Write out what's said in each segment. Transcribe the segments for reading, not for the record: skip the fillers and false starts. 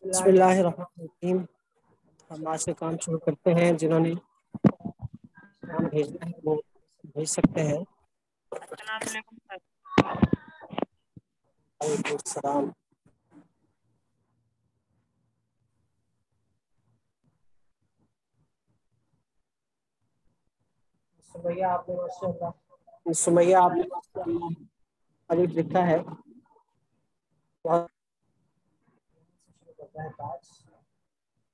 بسم اللہ الرحمن الرحیم۔ ہم آج سے کام شروع کرتے ہیں۔ جنہوں نے کام بھیجنا ہے وہ بھیج سکتے ہیں۔ السلام علیکم سر۔ وعلیکم السلام۔ سمیہ آپ نے ماشاء اللہ الف لکھا ہے۔ بہت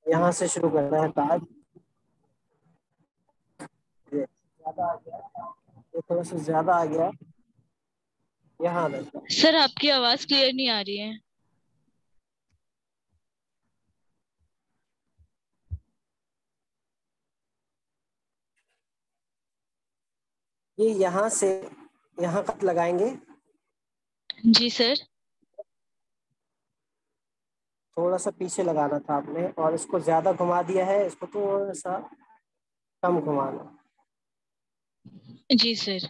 یہاں سے شروع کرنا ہے تاج۔ یہ تھوڑا سا زیادہ آ گیا یہاں رہتا۔ سر آپ کی آواز کلیئر نہیں آ رہی ہے۔ یہ یہاں سے یہاں خط لگائیں گے۔ جی سر۔ تھوڑا سا پیچھے لگانا تھا آپ نے، اور اس کو زیادہ گھما دیا ہے، اس کو تھوڑا سا کم گھمانا۔ جی سر۔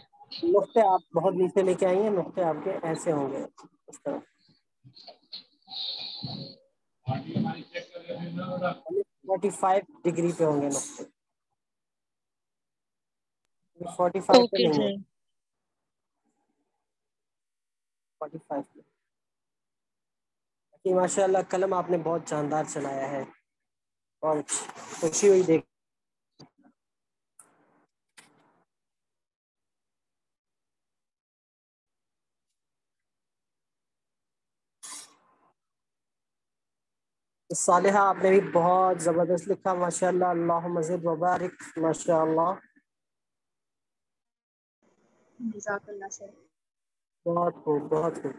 نقطے آپ بہت نیچے لے کے آئیں گے، نقطے آپ کے ایسے ہوں گے اس طرح 45 ڈگری پہ ہوں گے نقطے، 45 پہ اوکے نہیں ہے، سر۔ 45 پہ۔ ماشاء اللہ قلم آپ نے بہت شاندار چلایا ہے، اور خوشی ہوئی دیکھ۔ صالحہ آپ نے بھی بہت زبردست لکھا ماشاء اللہ، اللہم زد وبارک ماشاء اللہ۔ جزاک اللہ سر۔ بہت خوب بہت خوب۔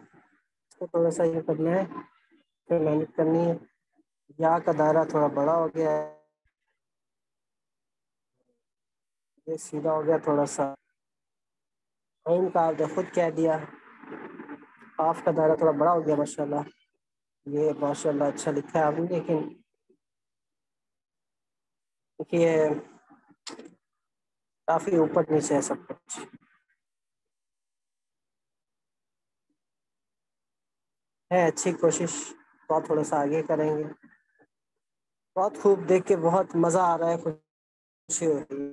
اس کو تھوڑا سا یہ کرنا ہے، پھر محنت کرنی ہے۔ یا کا دائرہ تھوڑا بڑا ہو گیا ہے، یہ سیدھا ہو گیا تھوڑا سا۔ عین کا آپ نے خود کہہ دیا۔ قاف کا دائرہ تھوڑا بڑا ہو گیا ماشاء اللہ۔ یہ ماشاء اللہ اچھا لکھا ہے آپ نے، لیکن دیکھیے کافی اوپر نیچے ہے سب کچھ۔ ہے اچھی کوشش، تو تھوڑا سا آگے کریں گے۔ بہت خوب، دیکھ کے بہت مزہ آ رہا ہے، خوشی ہو رہی ہے۔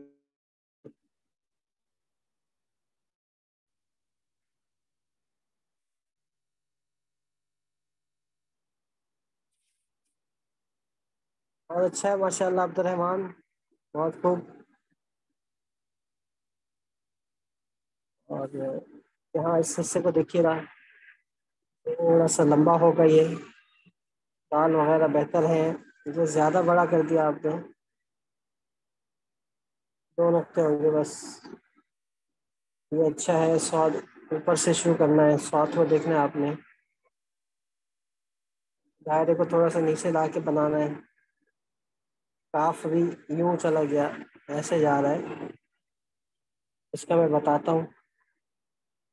اور اچھا ہے ماشاء اللہ عبد الرحمان، بہت خوب۔ اور یہاں اس حصے کو دیکھیے رہا، تھوڑا سا لمبا ہوگا یہ، دال وغیرہ بہتر ہے۔ جو زیادہ بڑا کر دیا آپ نے، 2 نقطے ہوں گے بس۔ یہ اچھا ہے، سواد اوپر سے شروع کرنا ہے، سواد کو دیکھنا ہے آپ نے۔ دائرے کو تھوڑا سا نیچے لا کے بنانا ہے۔ کاف بھی یوں چلا گیا، ایسے جا رہا ہے، اس کا میں بتاتا ہوں۔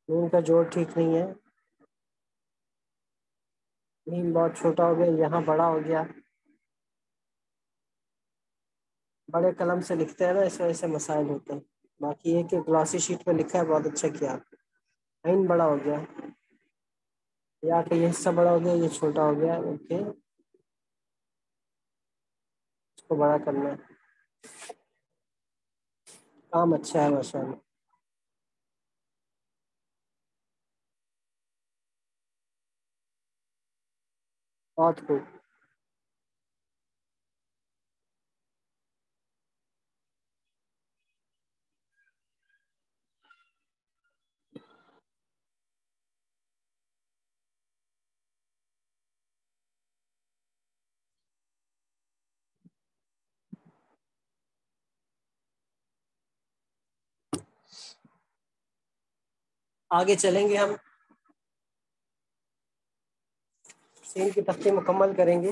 نون کا جوڑ ٹھیک نہیں ہے، نیم بہت چھوٹا ہو گیا، یہاں بڑا ہو گیا۔ بڑے قلم سے لکھتے ہیں نا، اس وجہ سے مسائل ہوتے ہیں۔ باقی یہ کہ گلاسسی شیٹ پہ لکھا ہے، بہت اچھا کیا۔ عین بڑا ہو گیا، یا کہ یہ حصہ بڑا ہو گیا، یہ چھوٹا ہو گیا، اوکے، اس کو بڑا کرنا ہے۔ کام اچھا ہے ماشاء اللہ۔ بہت خوب۔ آگے چلیں گے ہم، سین کی تختی مکمل کریں گے۔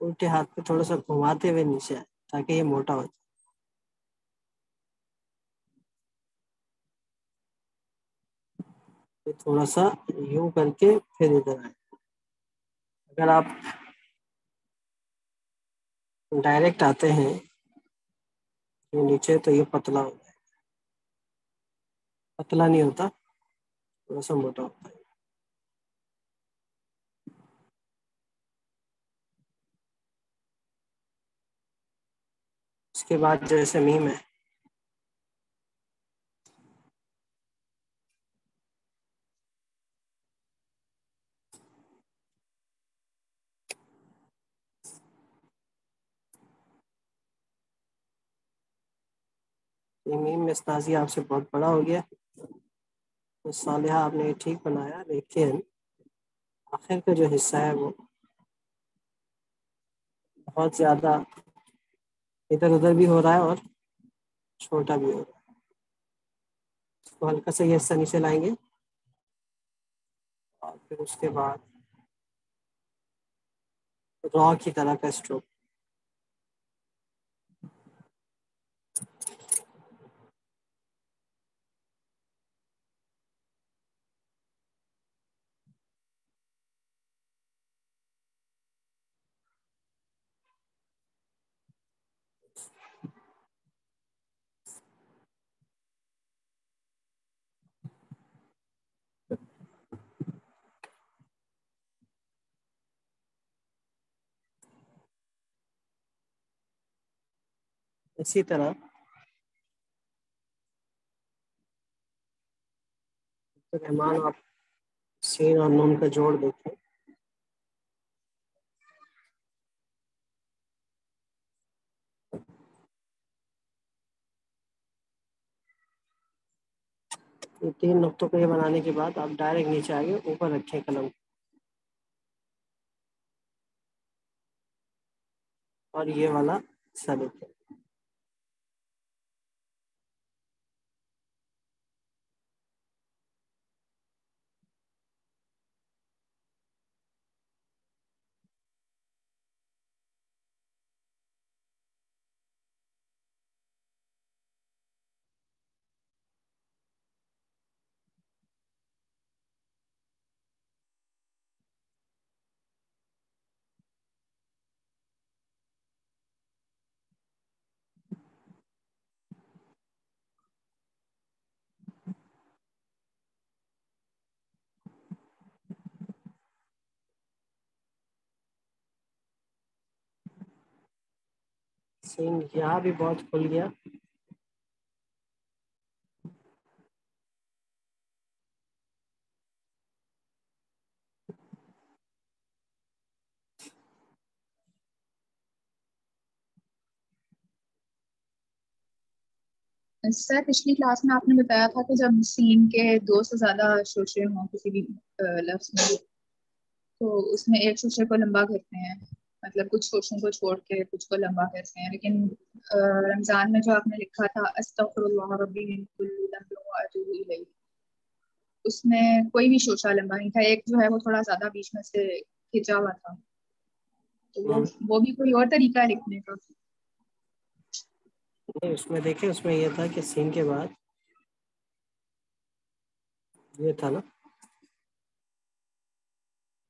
الٹے ہاتھ پہ تھوڑا سا گھماتے ہوئے نیچے آئے تاکہ یہ موٹا ہو جائے. تھوڑا سا یوں کر کے پھر ادھر آئے. اگر آپ ڈائریکٹ آتے ہیں یہ نیچے تو یہ پتلا ہو جائے. پتلا نہیں ہوتا, تھوڑا سا موٹا ہوتا ہے. اس کے بعد جیسے میم ہے میم میں استاذی آپ سے بہت بڑا ہو گیا. تو صالحہ آپ نے یہ ٹھیک بنایا, لیکن آخر کا جو حصہ ہے وہ بہت زیادہ ادھر ادھر بھی ہو رہا ہے اور چھوٹا بھی ہو رہا ہے. اس کو ہلکا سا یہ حصہ نیچے لائیں گے اور پھر اس کے بعد را کی طرح کا اسٹروک. اسی طرح رحمان آپ سین اور نون کا جوڑ دیکھیں. یہ 3 نقطوں کو یہ بنانے کے بعد آپ ڈائریکٹ نیچے آگے اوپر رکھیں قلم اور یہ والا حصہ دیکھیں. سین یہاں بھی بہت کھل گیا. سر پچھلی کلاس میں آپ نے بتایا تھا کہ جب سین کے 2 سے زیادہ شوشے ہوں کسی بھی لفظ میں تو اس میں ایک شوشے کو لمبا کرتے ہیں, مطلب کچھ شوشوں کو چھوڑ کے کچھ کو لمبا کرتے ہیں. لیکن رمضان میں جو آپ نے لکھا تھا استغفر اللہ ربی من کل ذنب واتوب الیہ, اس میں کوئی بھی شوشہ لمبا نہیں تھا, ایک جو ہے وہ تھوڑا زیادہ بیچ میں سے کھینچا ہوا تھا. تو وہ بھی کوئی اور طریقہ ہے لکھنے کا؟ نہیں, اس میں دیکھیں اس میں یہ تھا کہ سین کے بعد یہ تھا نا,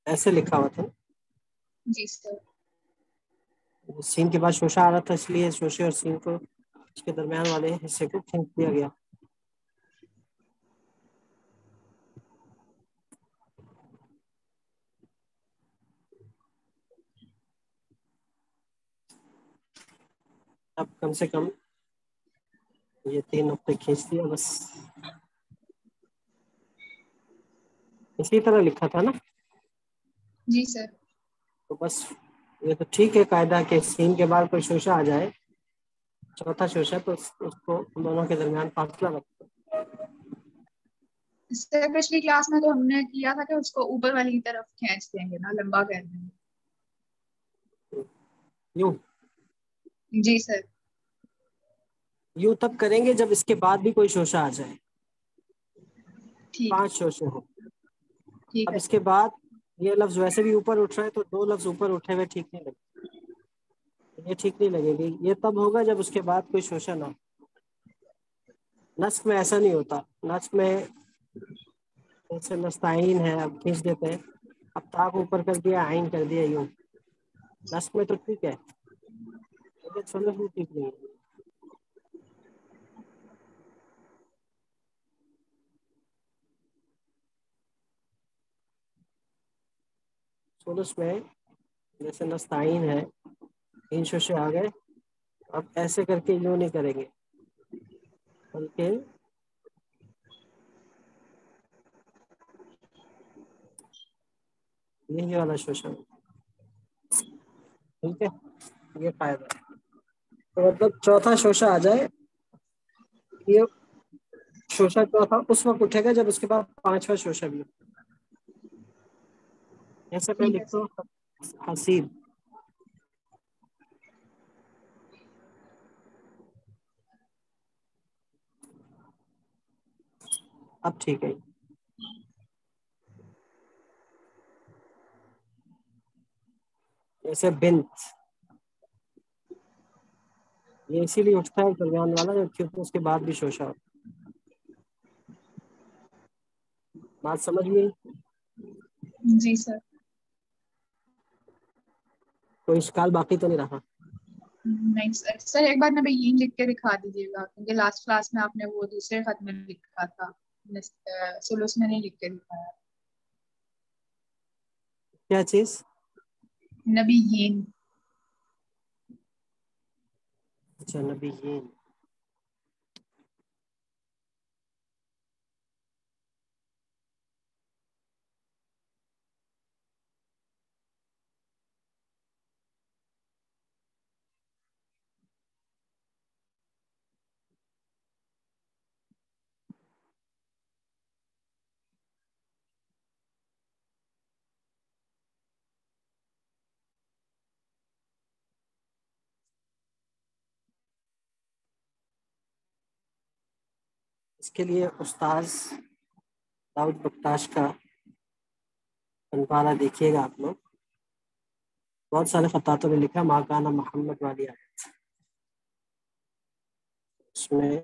ایسے لکھا ہوا تھا. جی سر. سین کے بعد شوشہ آ رہا تھا, اس لیے شوشے اور سین کو اس کے درمیان والے حصے کو کھینچ دیا گیا. اب کم سے کم یہ 3 نقطے کھینچ دیا بس. اسی طرح لکھا تھا نا, جی سر. تو بس یہ تو ٹھیک ہے قاعدہ کہ سین کے بعد کوئی شوشہ آ جائے چوتھا شوشہ تو اس کو دونوں کے درمیان فاصلہ رکھو. سر پچھلی کلاس میں تو ہم نے کیا تھا کہ اس کو اوپر والی کی طرف کھینچ دیں گے نا, لمبا کر دیں گے. یوں جی سر. یوں تب کریں گے جب اس کے بعد بھی کوئی شوشہ آ جائے, ٹھیک 5 شوشے ہوں. ٹھیک اب ہے. اس کے بعد یہ لفظ ویسے بھی اوپر اٹھ رہا ہے تو 2 لفظ اوپر اٹھے ہوئے ٹھیک نہیں لگتے. یہ ٹھیک نہیں لگے گی. یہ تب ہوگا جب اس کے بعد کوئی شوشہ نہ ہو. نسق میں ایسا نہیں ہوتا. نسق میں جیسے نستعین ہے اب کھینچ دیتے ہیں, اب تاک اوپر کر دیا آئین کر دیا یوں. نسق میں تو ٹھیک ہے لیکن سنت میں ٹھیک نہیں ہے. سلس میں جیسے نستعین ہے, تین شوشے آ گئے, اب ایسے کر کے یوں نہیں کریں گے بلکہ یہی والا شوشہ. ٹھیک ہے, یہ فائدہ ہے. تو مطلب چوتھا شوشہ آ جائے, یہ شوشہ چوتھا اس وقت اٹھے گا جب اس کے بعد پانچواں شوشہ بھی ہو. ایسے میں ٹھیک ہے لکھتا سر. ہوں حسیب. اب ٹھیک ہے. جیسے بنت, یہ اسی لیے اٹھتا ہے درمیان والا کیونکہ اس کے بعد بھی شوشہ ہو. بات سمجھ گئی؟ جی سر. کوئی اشکال باقی تو نہیں رہا؟ نہیں سر. سر ایک بار میں یہ لکھ کے دکھا دیجیے گا, کیونکہ لاسٹ کلاس میں آپ نے وہ دوسرے خط میں لکھا تھا, سلوس میں نہیں لکھ کے دکھایا. کیا چیز؟ نبیین. اچھا نبیین. اس کے لیے استاذ داؤد بکتاش کا پنپارہ دیکھیے گا آپ لوگ. بہت سارے خطاطوں نے لکھا ماں کانا محمد والی آیت. اس میں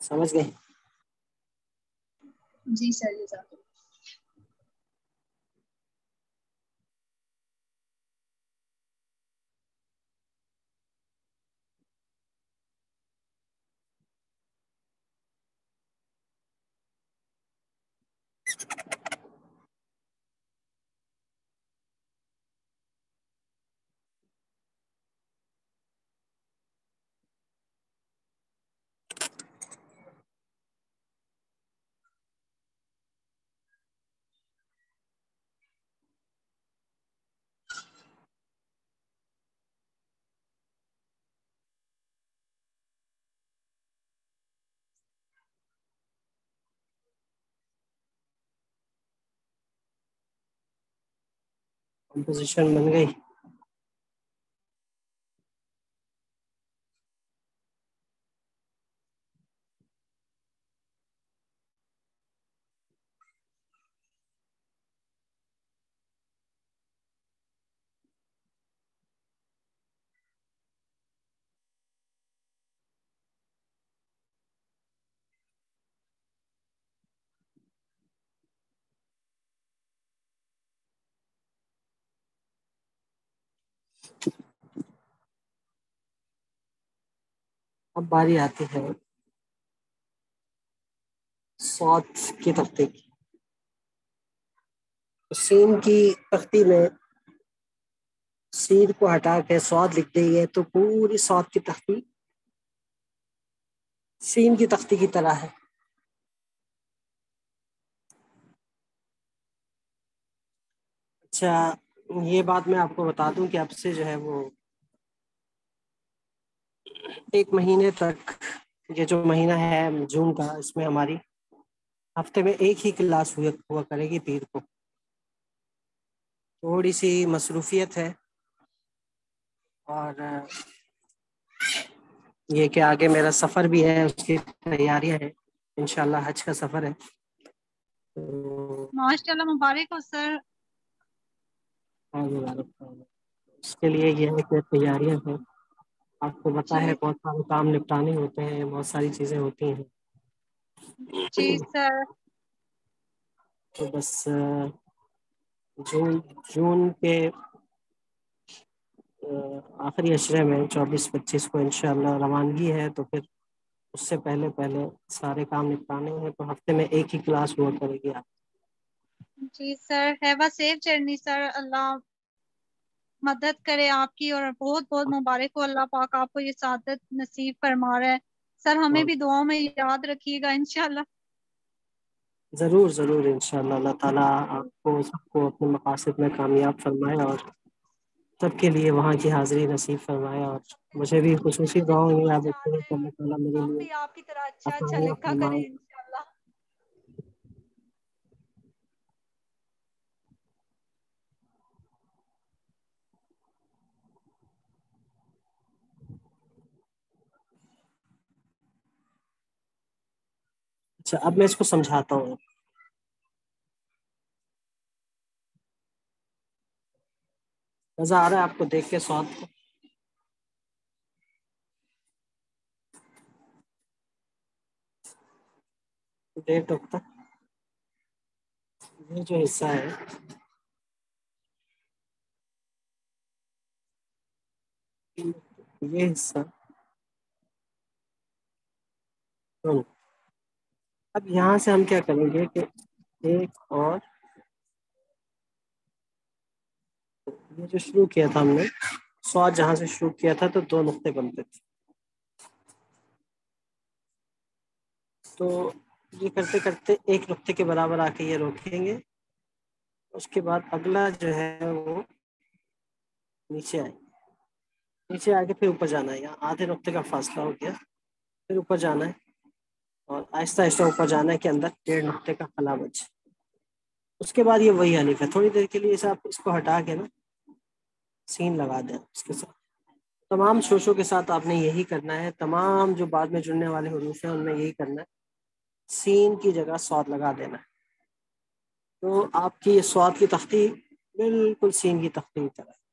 سمجھ گئے؟ جی سر. یہ زیادہ کمپوزیشن بن گئی. اب باری آتی ہے صاد کی تختی کی. سین کی تختی میں سین کو ہٹا کے صاد لکھ دیں گے تو پوری صاد کی تختی سین کی تختی کی طرح ہے. اچھا یہ بات میں آپ کو بتا دوں کہ اب سے جو ہے وہ ایک مہینے تک، یہ جو مہینہ ہے جون کا، اس میں ہماری ہفتے میں ایک ہی کلاس ہوا کرے گی پیر کو. تھوڑی سی مصروفیت ہے، اور یہ کہ آگے میرا سفر بھی ہے، اس کی تیاریاں ہیں. انشاءاللہ حج کا سفر ہے. تو ماشاءاللہ مبارک ہو سر. اس کے لیے یہ ہے کہ تیاریاں ہیں. آپ کو پتہ جی ہے بہت سارے کام نپٹانے ہوتے ہیں، بہت ساری چیزیں ہوتی ہیں. جی سر. تو بس جون کے آخری عشرے میں 24-25 کو انشاءاللہ روانگی ہے. تو پھر اس سے پہلے سارے کام نپٹانے ہیں. تو ہفتے میں ایک ہی کلاس ہوا کرے گی. آپ جی سر. ہیو اے سیف جرنی سر. اللہ مدد کرے آپ کی، اور بہت بہت مبارک ہو. اللہ پاک آپ کو یہ سعادت نصیب فرما رہا ہے سر. ہمیں بھی دعاؤں میں یاد رکھیے گا انشاءاللہ. ضرور ضرور انشاءاللہ. اللہ تعالیٰ آپ کو سب کو اپنے مقاصد میں کامیاب فرمائے، اور سب کے لیے وہاں کی حاضری نصیب فرمائے. اور مجھے بھی خصوصی دعاؤں میں یاد رکھیں کہ اللہ تعالیٰ میرے ہم لیے بھی آپ کی طرح اچھا اچھا عطا لکھا کریں فرمائے. انشاءاللہ. اچھا اب میں اس کو سمجھاتا ہوں. مزہ آ رہا ہے آپ کو دیکھ کے سواد کو؟ ڈیٹ تک یہ جو حصہ ہے یہ حصہ اب یہاں سے ہم کیا کریں گے کہ ایک اور یہ جو شروع کیا تھا ہم نے سواد جہاں سے شروع کیا تھا تو 2 نقطے بنتے تھے. تو یہ کرتے کرتے ایک نقطے کے برابر آ کے یہ روکیں گے. اس کے بعد اگلا جو ہے وہ نیچے آئے، نیچے آ کے پھر اوپر جانا ہے. یہاں آدھے نقطے کا فاصلہ ہو گیا، پھر اوپر جانا ہے، اور آہستہ آہستہ اوپر جانا ہے کہ اندر 1.5 نقطے کا خلا بچے. اس کے بعد یہ وہی الف ہے. تھوڑی دیر کے لیے آپ اس کو ہٹا کے نا سین لگا دیں. اس کے ساتھ تمام شوشوں کے ساتھ آپ نے یہی کرنا ہے. تمام جو بعد میں جڑنے والے حروف ہیں ان میں یہی کرنا ہے. سین کی جگہ صاد لگا دینا ہے. تو آپ کی یہ صاد کی تختی بالکل سین کی تختی کی طرح ہے.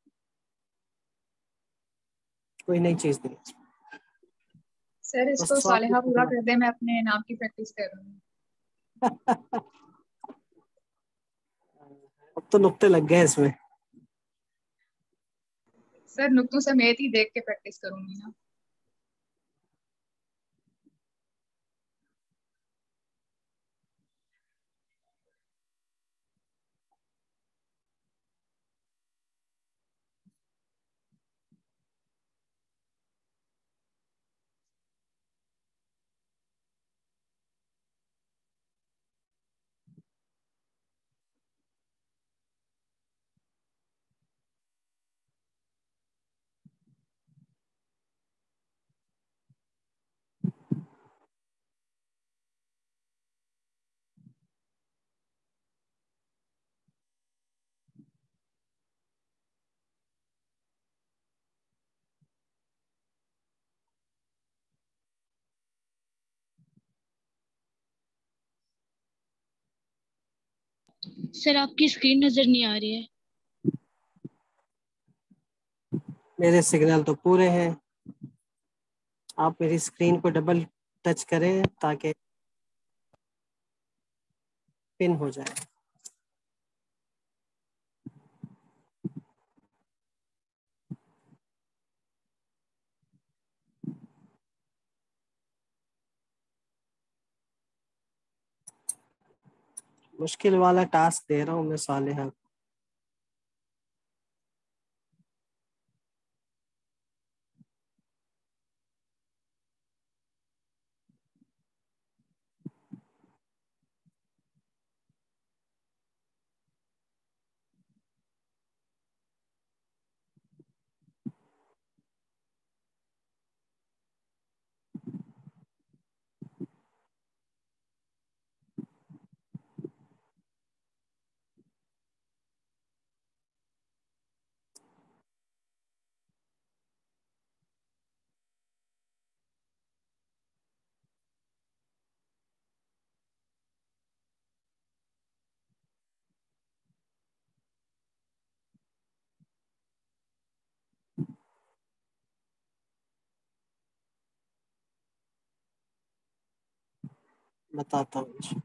کوئی نئی چیز نہیں. سر اس بس کو صاد کی صالحہ پورا تختی. کر دیں، میں اپنے نام کی پریکٹس کر رہا ہوں. اب تو نقطے لگ گئے اس میں. سر نقطوں سمیت ہی دیکھ کے پریکٹس کروں گی نا. سر آپ کی اسکرین نظر نہیں آ رہی ہے. میرے سگنل تو پورے ہیں. آپ میری اسکرین کو ڈبل ٹچ کریں تاکہ پن ہو جائے. مشکل والا ٹاسک دے رہا ہوں میں صالحہ کو. بتاتا ہوں.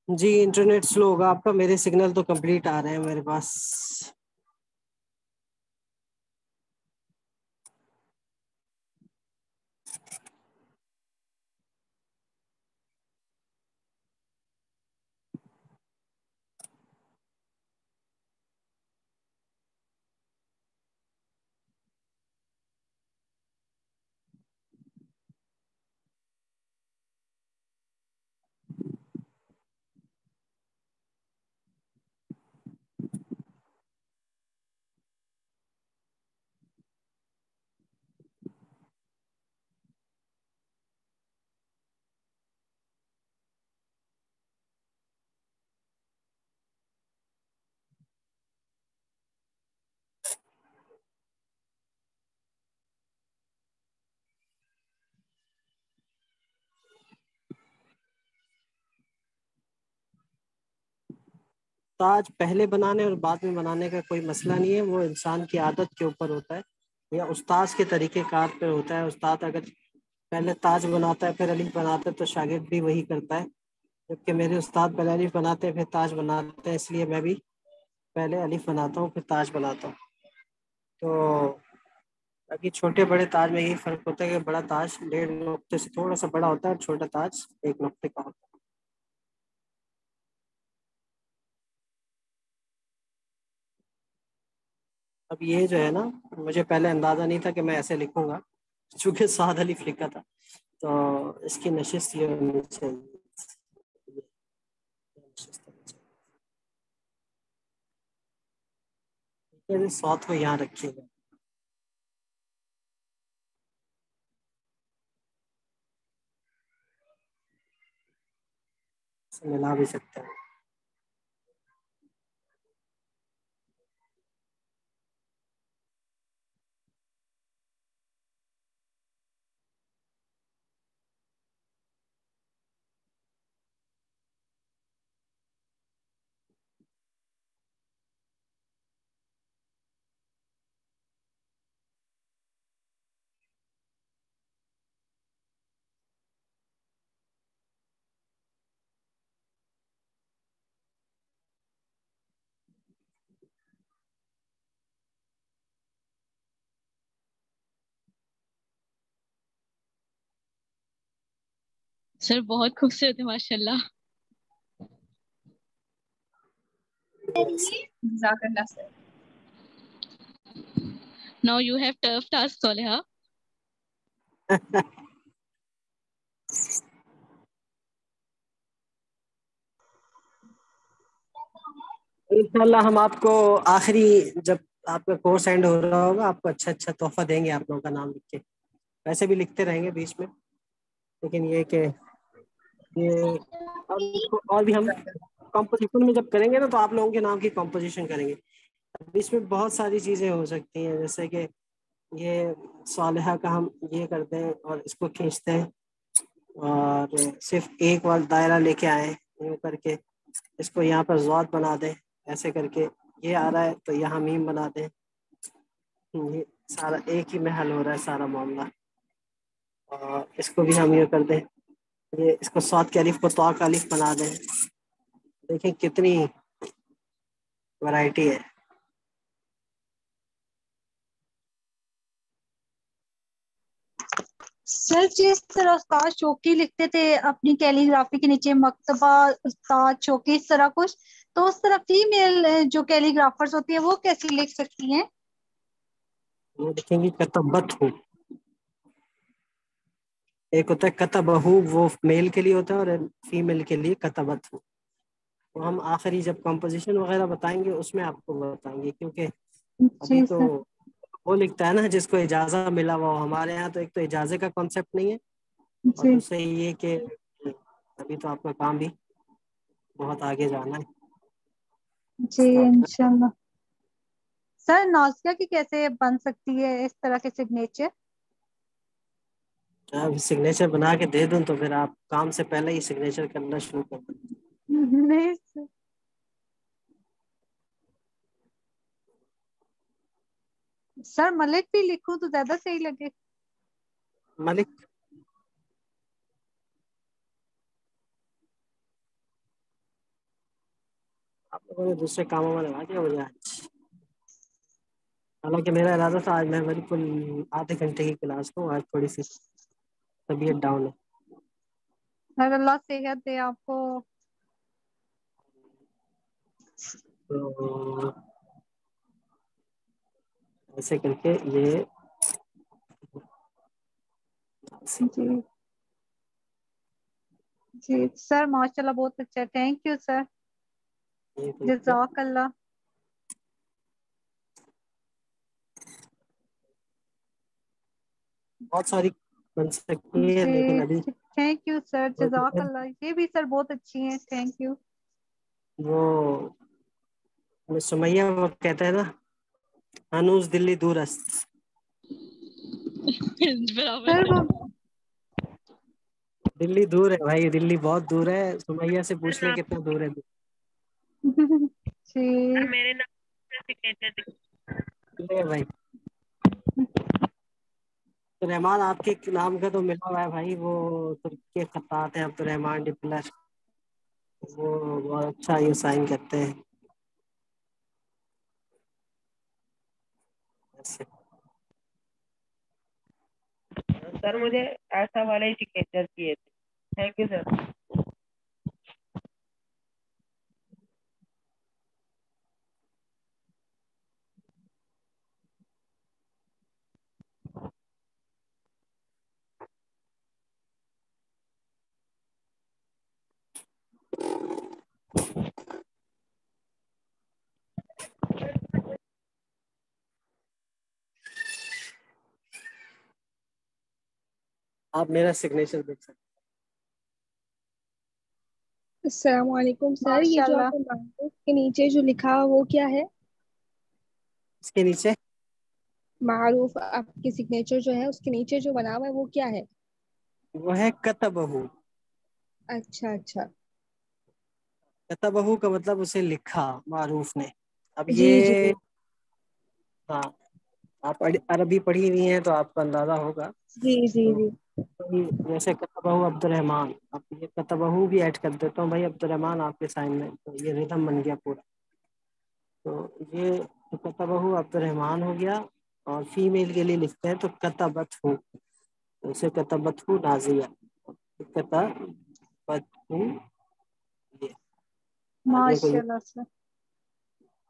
جی انٹرنیٹ سلو ہوگا آپ کا. میرے سگنل تو کمپلیٹ آ رہے ہیں میرے پاس. تاج پہلے بنانے اور بعد میں بنانے کا کوئی مسئلہ نہیں ہے. وہ انسان کی عادت کے اوپر ہوتا ہے یا استاذ کے طریقہ کار پہ ہوتا ہے. استاد اگر پہلے تاج بناتا ہے پھر الف بناتا ہے تو شاگرد بھی وہی کرتا ہے. جبکہ میرے استاد پہلے الف بناتے ہیں پھر تاج بناتے ہیں, اس لیے میں بھی پہلے الف بناتا ہوں پھر تاج بناتا ہوں. تو باقی چھوٹے بڑے تاج میں یہی فرق ہوتا ہے کہ بڑا تاج 1.5 نقطے سے تھوڑا سا بڑا ہوتا ہے اور چھوٹا تاج 1 نقطے کا ہوتا ہے. اب یہ جو ہے نا, مجھے پہلے اندازہ نہیں تھا کہ میں ایسے لکھوں گا, چونکہ سعد الف لکھا تھا تو اس کی نشست یہ ہونی چاہیے. ساتھ کو یہاں رکھیے گا, ملا بھی سکتے ہیں. سر بہت خوبصورت ہے ماشاء اللہ. جزاک اللہ سر. Now you have tough task, Soleha. انشاءاللہ ہم آپ کو آخری جب آپ کا کورس اینڈ ہو رہا ہوگا آپ کو اچھا تحفہ دیں گے آپ لوگوں کا نام لکھ کے. ویسے بھی لکھتے رہیں گے بیچ میں, لیکن یہ کہ یہ اور بھی ہم کمپوزیشن میں جب کریں گے نا تو آپ لوگوں کے نام کی کمپوزیشن کریں گے. اب اس میں بہت ساری چیزیں ہو سکتی ہیں, جیسے کہ یہ صالحہ کا ہم یہ کرتے ہیں اور اس کو کھینچتے ہیں اور صرف ایک بار دائرہ لے کے آئے یوں کر کے اس کو یہاں پر ضاد بنا دیں ایسے کر کے، یہ آ رہا ہے تو یہاں میم بنا دیں. یہ سارا ایک ہی میں حل ہو رہا ہے سارا معاملہ. اور اس کو بھی ہم یہ کر دیں، یہ اس کو صاد کے الف کو طا کا الف بنا دیں. دیکھیں کتنی ورائٹی ہے. سر جس طرح استاد چوکی لکھتے تھے اپنی کیلی گرافی کے نیچے مکتبہ استاد چوکی اس طرح کچھ، تو اس طرح فیمیل جو کیلی گرافرز ہوتی ہیں وہ کیسی لکھ سکتی ہیں؟ وہ لکھیں گی کتبت ہو. ایک ہوتا ہے کتبہ، وہ میل کے لیے ہوتا ہے، اور فیمیل کے لیے کتبت ہو. تو ہم آخری جب کمپوزیشن وغیرہ بتائیں گے اس میں آپ کو بتائیں گے، کیونکہ ابھی جی تو سر. وہ لکھتا ہے نا جس کو اجازہ ملا ہوا. ہمارے یہاں تو ایک تو اجازے کا کانسیپٹ نہیں ہے، اور جی دوسرے یہ کہ ابھی تو آپ کا کام بھی بہت آگے جانا ہے. جی انشاءاللہ. سر نازیہ کی کیسے بن سکتی ہے اس طرح کے سگنیچر؟ اب سگنیچر بنا کے دے دوں تو پھر آپ کام سے پہلے ہی سگنیچر کرنا شروع کر دیں. نہیں سر. سر ملک بھی لکھوں تو زیادہ صحیح لگے. ملک آپ لوگوں نے دوسرے کاموں میں لگا دیا مجھے آج. حالانکہ میرا ارادہ تھا آج میں بالکل آدھے گھنٹے کی کلاس لوں، آج تھوڑی سی طبیعت ڈاؤن ہے. سر اللہ صحت دے آپ کو. تو ایسے کر کے یہ جی جی سر ماشاءاللہ بہت اچھا. Thank you sir. جزاک اللہ. بہت ساری بن سکتی ہے لیکن ابھی جی تھینک یو سر. جزاک اللہ. یہ بھی سر بہت اچھی ہیں. Thank you. وہ سمیہ وہ کہتا ہے نا ہنوز دلی دور است. برابر سر ہے. وہ دلی دور ہے بھائی، دلی بہت دور ہے. سمیہ سے پوچھ لیں کتنا دور ہے. جی میرے نام بھائی رحمان آپ کے نام کا تو ملا ہوا ہے بھائی، وہ ترکی کے خطاط ہیں عبد الرحمان ڈپلر، وہ بہت اچھا یہ سائن کرتے ہیں. سر مجھے ایسا والے ہی سگنیچر کیے تھے. Thank you sir. آپ میرا سگنیچر دیکھ سکتے السلام علیکم سر. یہ ماشاء جو اللہ. آپ نے معروف کے نیچے جو لکھا وہ کیا ہے؟ اس کے نیچے معروف آپ کے سگنیچر جو ہے اس کے نیچے جو بنا ہوا ہے وہ کیا ہے؟ وہ ہے کتبہ. اچھا اچھا. کتبہ کا مطلب اسے لکھا معروف نے. اب جی جی یہ ہاں آپ عربی پڑھی ہوئی ہیں تو آپ کو اندازہ ہوگا. جی جی تو جی. جیسے کتبہ عبد الرحمان، اب یہ کتبہ بھی ایڈ کر دیتا ہوں بھائی عبد الرحمان آپ کے سائن میں، تو یہ ریدم بن گیا پورا. تو یہ کتبہ عبد الرحمان ہو گیا. اور فیمیل کے لیے لکھتے ہیں تو کتبت ہو، اسے کتبت ہو نازیہ. کتبت ہو آگے کو ماشاء اللہ سر.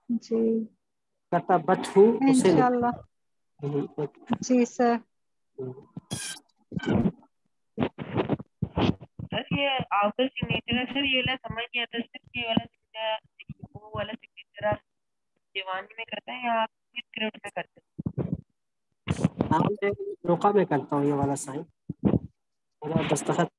جی کتبت ہو اسے انشاء لکھ. اللہ. جی سر. سر یہ آؤٹر سگنیچر ہے سر، یہ والا سمجھ نہیں آتا سر. یہ والا وہ والا سگنیچر آپ دیوانی میں کرتے ہیں یا آپ اسکرپٹ میں کرتے ہیں؟ ہاں میں روکا میں کرتا ہوں یہ والا سائن، میرا دستخط